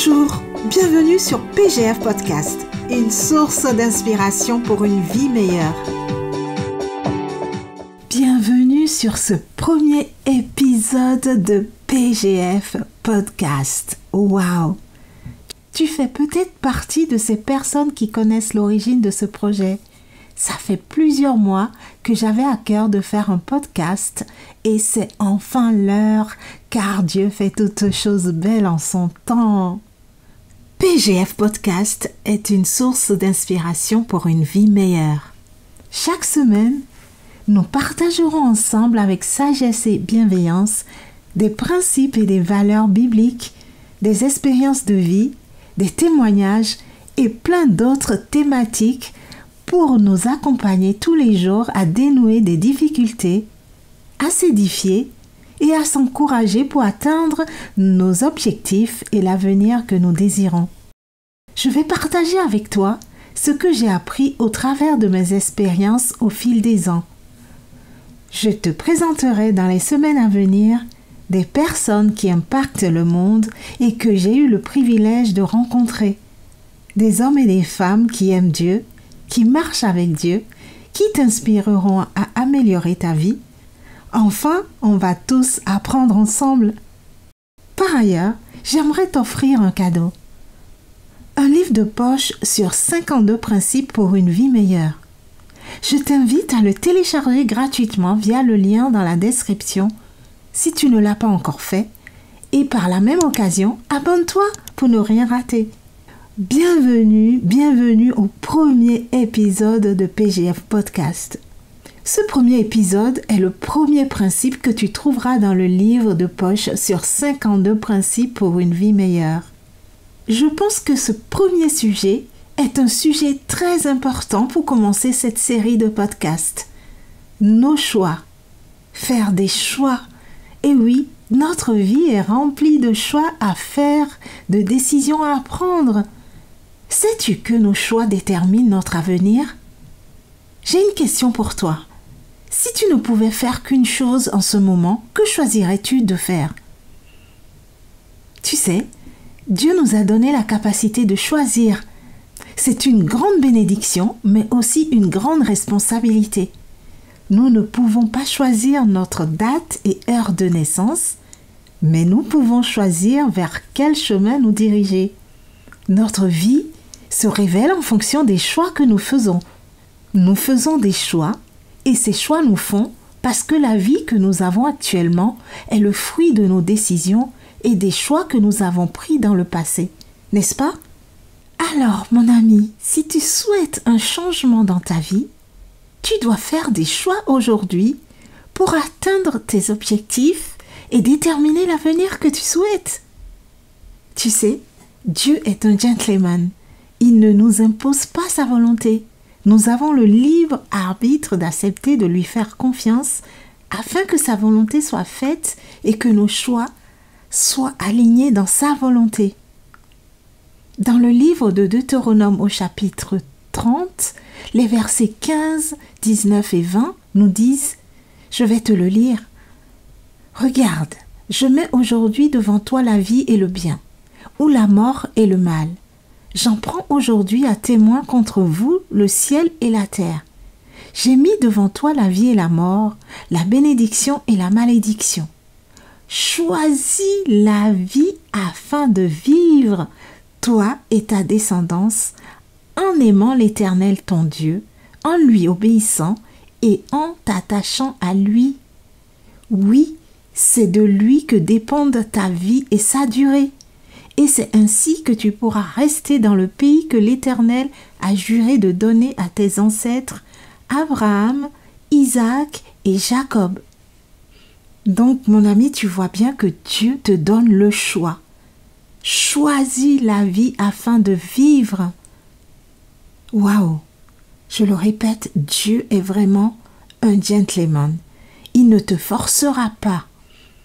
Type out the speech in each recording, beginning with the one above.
Bonjour, bienvenue sur PGF Podcast, une source d'inspiration pour une vie meilleure. Bienvenue sur ce premier épisode de PGF Podcast. Waouh! Tu fais peut-être partie de ces personnes qui connaissent l'origine de ce projet. Ça fait plusieurs mois que j'avais à cœur de faire un podcast et c'est enfin l'heure car Dieu fait toutes choses belles en son temps. PGF Podcast est une source d'inspiration pour une vie meilleure. Chaque semaine, nous partagerons ensemble avec sagesse et bienveillance des principes et des valeurs bibliques, des expériences de vie, des témoignages et plein d'autres thématiques pour nous accompagner tous les jours à dénouer des difficultés, à s'édifier et à s'encourager pour atteindre nos objectifs et l'avenir que nous désirons. Je vais partager avec toi ce que j'ai appris au travers de mes expériences au fil des ans. Je te présenterai dans les semaines à venir des personnes qui impactent le monde et que j'ai eu le privilège de rencontrer. Des hommes et des femmes qui aiment Dieu, qui marchent avec Dieu, qui t'inspireront à améliorer ta vie. Enfin, on va tous apprendre ensemble. Par ailleurs, j'aimerais t'offrir un cadeau. Un livre de poche sur 52 principes pour une vie meilleure. Je t'invite à le télécharger gratuitement via le lien dans la description si tu ne l'as pas encore fait. Et par la même occasion, abonne-toi pour ne rien rater. Bienvenue au premier épisode de PGF Podcast. Ce premier épisode est le premier principe que tu trouveras dans le livre de poche sur 52 principes pour une vie meilleure. Je pense que ce premier sujet est un sujet très important pour commencer cette série de podcasts. Nos choix. Faire des choix. Et oui, notre vie est remplie de choix à faire, de décisions à prendre. Sais-tu que nos choix déterminent notre avenir? J'ai une question pour toi. Si tu ne pouvais faire qu'une chose en ce moment, que choisirais-tu de faire? Tu sais, Dieu nous a donné la capacité de choisir. C'est une grande bénédiction, mais aussi une grande responsabilité. Nous ne pouvons pas choisir notre date et heure de naissance, mais nous pouvons choisir vers quel chemin nous diriger. Notre vie se révèle en fonction des choix que nous faisons. Nous faisons des choix et ces choix nous font parce que la vie que nous avons actuellement est le fruit de nos décisions et des choix que nous avons pris dans le passé, n'est-ce pas? Alors, mon ami, si tu souhaites un changement dans ta vie, tu dois faire des choix aujourd'hui pour atteindre tes objectifs et déterminer l'avenir que tu souhaites. Tu sais, Dieu est un gentleman. Il ne nous impose pas sa volonté. Nous avons le libre arbitre d'accepter de lui faire confiance afin que sa volonté soit faite et que nos choix soient alignés dans sa volonté. Dans le livre de Deutéronome au chapitre 30, les versets 15, 19 et 20 nous disent, je vais te le lire. Regarde, je mets aujourd'hui devant toi la vie et le bien, ou la mort et le mal. J'en prends aujourd'hui à témoin contre vous le ciel et la terre. J'ai mis devant toi la vie et la mort, la bénédiction et la malédiction. Choisis la vie afin de vivre, toi et ta descendance, en aimant l'Éternel ton Dieu, en lui obéissant et en t'attachant à lui. Oui, c'est de lui que dépendent ta vie et sa durée. Et c'est ainsi que tu pourras rester dans le pays que l'Éternel a juré de donner à tes ancêtres, Abraham, Isaac et Jacob. Donc, mon ami, tu vois bien que Dieu te donne le choix. Choisis la vie afin de vivre. Waouh! Je le répète, Dieu est vraiment un gentleman. Il ne te forcera pas.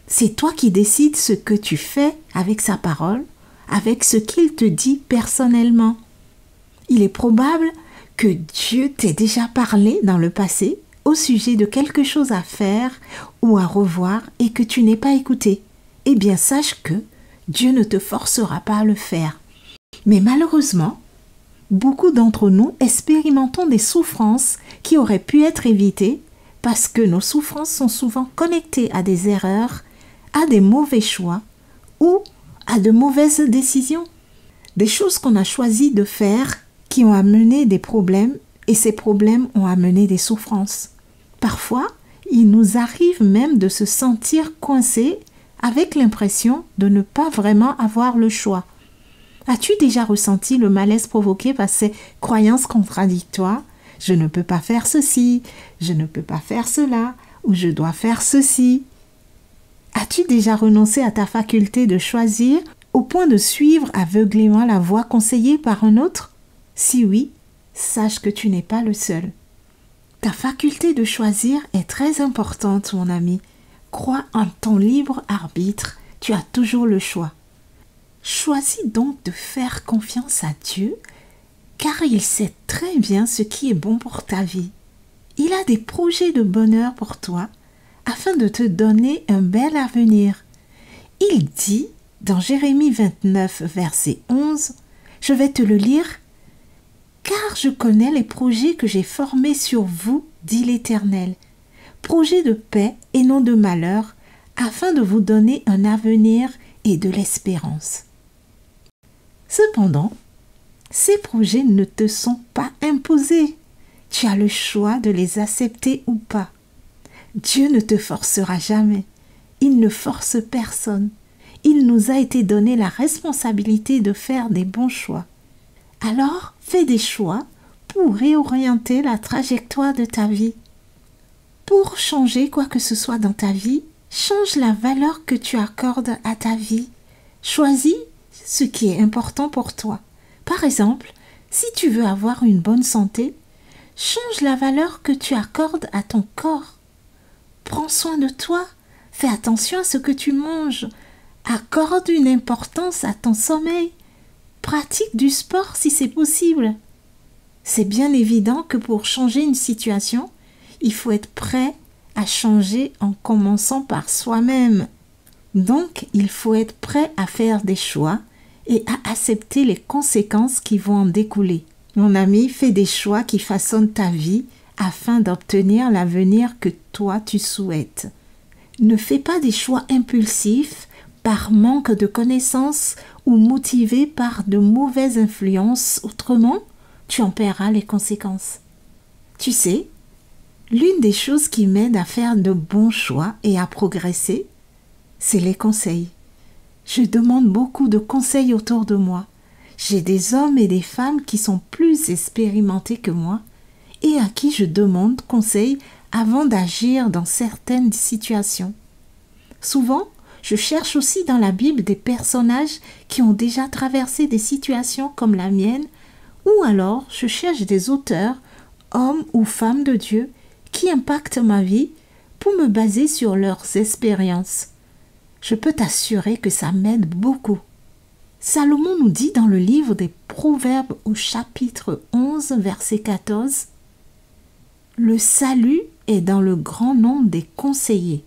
C'est toi qui décides ce que tu fais avec sa parole, avec ce qu'il te dit personnellement. Il est probable que Dieu t'ait déjà parlé dans le passé au sujet de quelque chose à faire ou à revoir et que tu n'aies pas écouté. Eh bien, sache que Dieu ne te forcera pas à le faire. Mais malheureusement, beaucoup d'entre nous expérimentons des souffrances qui auraient pu être évitées parce que nos souffrances sont souvent connectées à des erreurs, à des mauvais choix ou à de mauvaises décisions. Des choses qu'on a choisi de faire qui ont amené des problèmes et ces problèmes ont amené des souffrances. Parfois, il nous arrive même de se sentir coincé avec l'impression de ne pas vraiment avoir le choix. As-tu déjà ressenti le malaise provoqué par ces croyances contradictoires? Je ne peux pas faire ceci, je ne peux pas faire cela, ou je dois faire ceci. As-tu déjà renoncé à ta faculté de choisir au point de suivre aveuglément la voie conseillée par un autre? Si oui, sache que tu n'es pas le seul. Ta faculté de choisir est très importante, mon ami. Crois en ton libre arbitre, tu as toujours le choix. Choisis donc de faire confiance à Dieu, car il sait très bien ce qui est bon pour ta vie. Il a des projets de bonheur pour toi, afin de te donner un bel avenir. Il dit, dans Jérémie 29, verset 11, je vais te le lire, « Car je connais les projets que j'ai formés sur vous, dit l'Éternel, projets de paix et non de malheur, afin de vous donner un avenir et de l'espérance. » Cependant, ces projets ne te sont pas imposés. Tu as le choix de les accepter ou pas. Dieu ne te forcera jamais. Il ne force personne. Il nous a été donné la responsabilité de faire des bons choix. Alors, fais des choix pour réorienter la trajectoire de ta vie. Pour changer quoi que ce soit dans ta vie, change la valeur que tu accordes à ta vie. Choisis ce qui est important pour toi. Par exemple, si tu veux avoir une bonne santé, change la valeur que tu accordes à ton corps. Prends soin de toi, fais attention à ce que tu manges, accorde une importance à ton sommeil, pratique du sport si c'est possible. C'est bien évident que pour changer une situation, il faut être prêt à changer en commençant par soi-même. Donc, il faut être prêt à faire des choix et à accepter les conséquences qui vont en découler. Mon ami, fais des choix qui façonnent ta vie afin d'obtenir l'avenir que toi tu souhaites. Ne fais pas des choix impulsifs par manque de connaissances ou motivés par de mauvaises influences, autrement, tu en paieras les conséquences. Tu sais, l'une des choses qui m'aide à faire de bons choix et à progresser, c'est les conseils. Je demande beaucoup de conseils autour de moi. J'ai des hommes et des femmes qui sont plus expérimentés que moi et à qui je demande conseil avant d'agir dans certaines situations. Souvent, je cherche aussi dans la Bible des personnages qui ont déjà traversé des situations comme la mienne, ou alors je cherche des auteurs, hommes ou femmes de Dieu, qui impactent ma vie pour me baser sur leurs expériences. Je peux t'assurer que ça m'aide beaucoup. Salomon nous dit dans le livre des Proverbes au chapitre 11, verset 14, « Le salut est dans le grand nombre des conseillers. »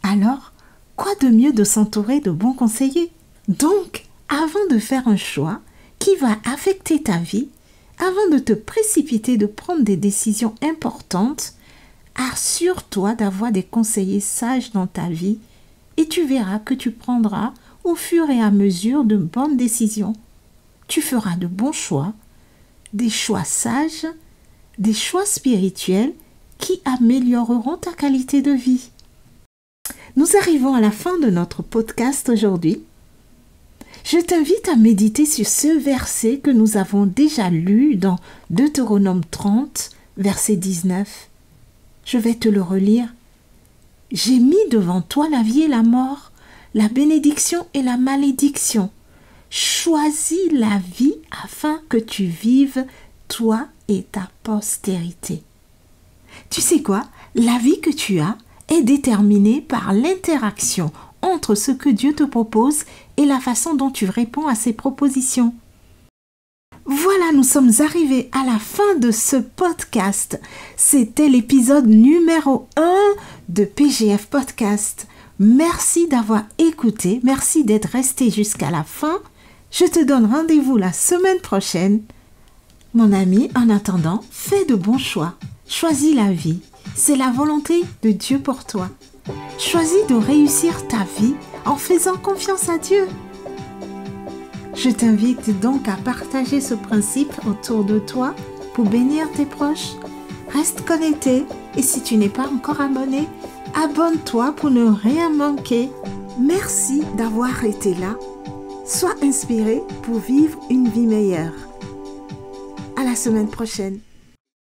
Alors, quoi de mieux de s'entourer de bons conseillers? Donc, avant de faire un choix qui va affecter ta vie, avant de te précipiter de prendre des décisions importantes, assure-toi d'avoir des conseillers sages dans ta vie et tu verras que tu prendras au fur et à mesure de bonnes décisions. Tu feras de bons choix, des choix sages, des choix spirituels qui amélioreront ta qualité de vie. Nous arrivons à la fin de notre podcast aujourd'hui. Je t'invite à méditer sur ce verset que nous avons déjà lu dans Deutéronome 30, verset 19. Je vais te le relire. « J'ai mis devant toi la vie et la mort, la bénédiction et la malédiction. Choisis la vie afin que tu vives, toi et ta postérité. » Tu sais quoi? La vie que tu as est déterminée par l'interaction entre ce que Dieu te propose et la façon dont tu réponds à ses propositions. Voilà, nous sommes arrivés à la fin de ce podcast. C'était l'épisode numéro 1 de PGF Podcast. Merci d'avoir écouté. Merci d'être resté jusqu'à la fin. Je te donne rendez-vous la semaine prochaine. Mon ami, en attendant, fais de bons choix. Choisis la vie. C'est la volonté de Dieu pour toi. Choisis de réussir ta vie en faisant confiance à Dieu. Je t'invite donc à partager ce principe autour de toi pour bénir tes proches. Reste connecté et si tu n'es pas encore abonné, abonne-toi pour ne rien manquer. Merci d'avoir été là. Sois inspiré pour vivre une vie meilleure. À la semaine prochaine.